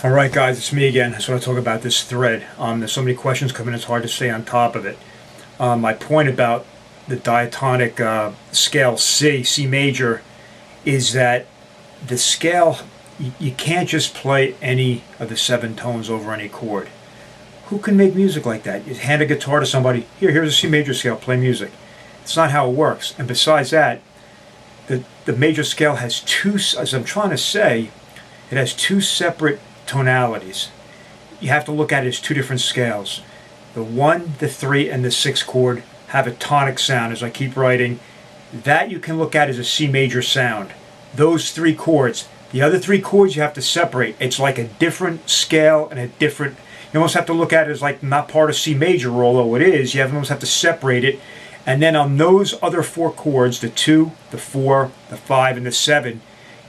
All right, guys, it's me again. I just want to talk about this thread. There's so many questions coming, it's hard to stay on top of it. My point about the diatonic scale C major, is that the scale, you can't just play any of the 7 tones over any chord. Who can make music like that? You hand a guitar to somebody, here's a C major scale, play music. It's not how it works. And besides that, the major scale has two, as I'm trying to say, it has 2 separate tonalities. You have to look at it as 2 different scales. The 1, the 3, and the 6 chord have a tonic sound, as I keep writing. That you can look at as a C major sound. Those 3 chords. The other 3 chords you have to separate. It's like a different scale and a different, you almost have to look at it as like not part of C major, although it is. You almost have to separate it. And then on those other 4 chords, the 2, the 4, the 5, and the 7,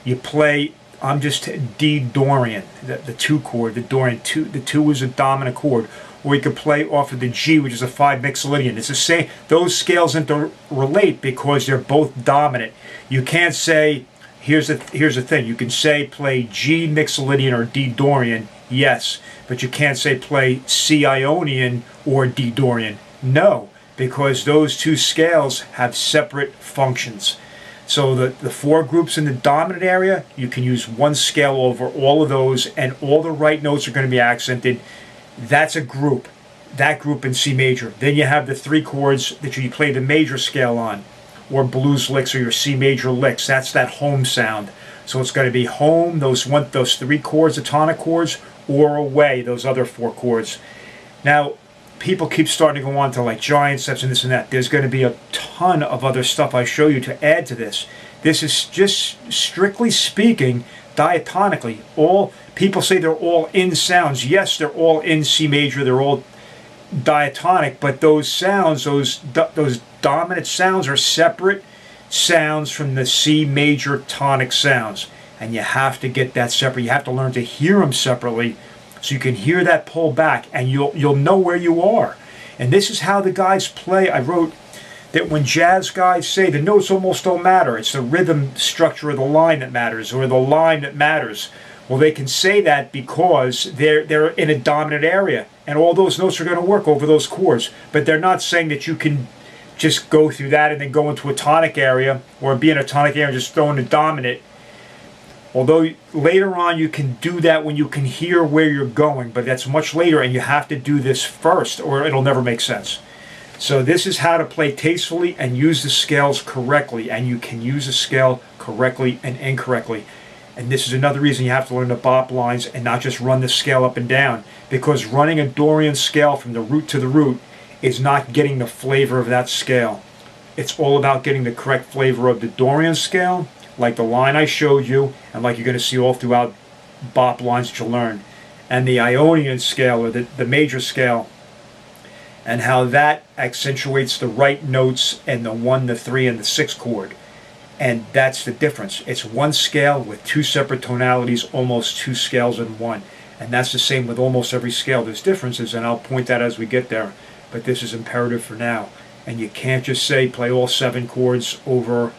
you play, I'm just D Dorian, the 2 chord, the Dorian. The 2 is a dominant chord. Or you could play off of the G, which is a 5 mixolydian. It's the same. Those scales interrelate because they're both dominant. You can't say, here's the thing. You can say play G mixolydian or D Dorian, yes, but you can't say play C Ionian or D Dorian. No, because those 2 scales have separate functions. So the 4 groups in the dominant area, you can use 1 scale over all of those, and all the right notes are going to be accented. That's a group. That group in C major. Then you have the 3 chords that you play the major scale on, or blues licks or your C major licks. That's that home sound. So it's going to be home, those 3 chords, the tonic chords, or away, those other 4 chords. Now, people keep starting to go on to like giant steps and this and that. There's going to be a ton of other stuff I show you to add to this. This is just strictly speaking, diatonically. All people say they're all in sounds. Yes, they're all in C major. They're all diatonic, but those sounds, those dominant sounds, are separate sounds from the C major tonic sounds, and you have to get that separate. You have to learn to hear them separately, so you can hear that pull back, and you'll know where you are. And this is how the guys play. I wrote that when jazz guys say the notes almost don't matter, it's the rhythm structure of the line that matters, or the line that matters. Well, they can say that because they're in a dominant area, and all those notes are going to work over those chords. But they're not saying that you can just go through that and then go into a tonic area, or be in a tonic area and just throw in a dominant. Although later on you can do that when you can hear where you're going, but that's much later, and you have to do this first or it'll never make sense. So this is how to play tastefully and use the scales correctly, and you can use a scale correctly and incorrectly. And this is another reason you have to learn the bop lines and not just run the scale up and down, because running a Dorian scale from the root to the root is not getting the flavor of that scale. It's all about getting the correct flavor of the Dorian scale, like the line I showed you, and like you're going to see all throughout bop lines that you'll learn, and the Ionian scale, or the major scale, and how that accentuates the right notes in the 1, the 3, and the 6 chord. And that's the difference. It's 1 scale with 2 separate tonalities, almost 2 scales in one. And that's the same with almost every scale. There's differences, and I'll point that as we get there. But this is imperative for now. And you can't just say play all 7 chords over,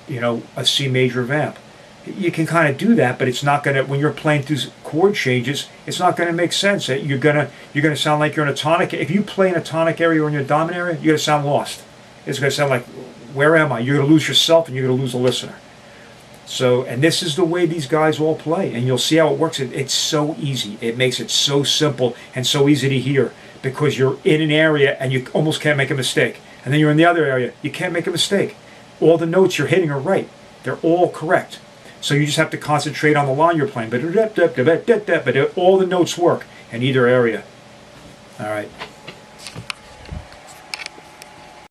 a C major vamp. You can kind of do that, but it's not going to, when you're playing through chord changes, it's not going to make sense. You're going to sound like you're in a tonic. If you play in a tonic area or in your dominant area, you're going to sound lost. It's going to sound like, where am I? You're going to lose yourself, and you're going to lose a listener. So, and this is the way these guys all play, and you'll see how it works. It's so easy. It makes it so simple and so easy to hear, because you're in an area and you almost can't make a mistake. And then you're in the other area, you can't make a mistake. All the notes you're hitting are right. They're all correct. So you just have to concentrate on the line you're playing. But all the notes work in either area. All right.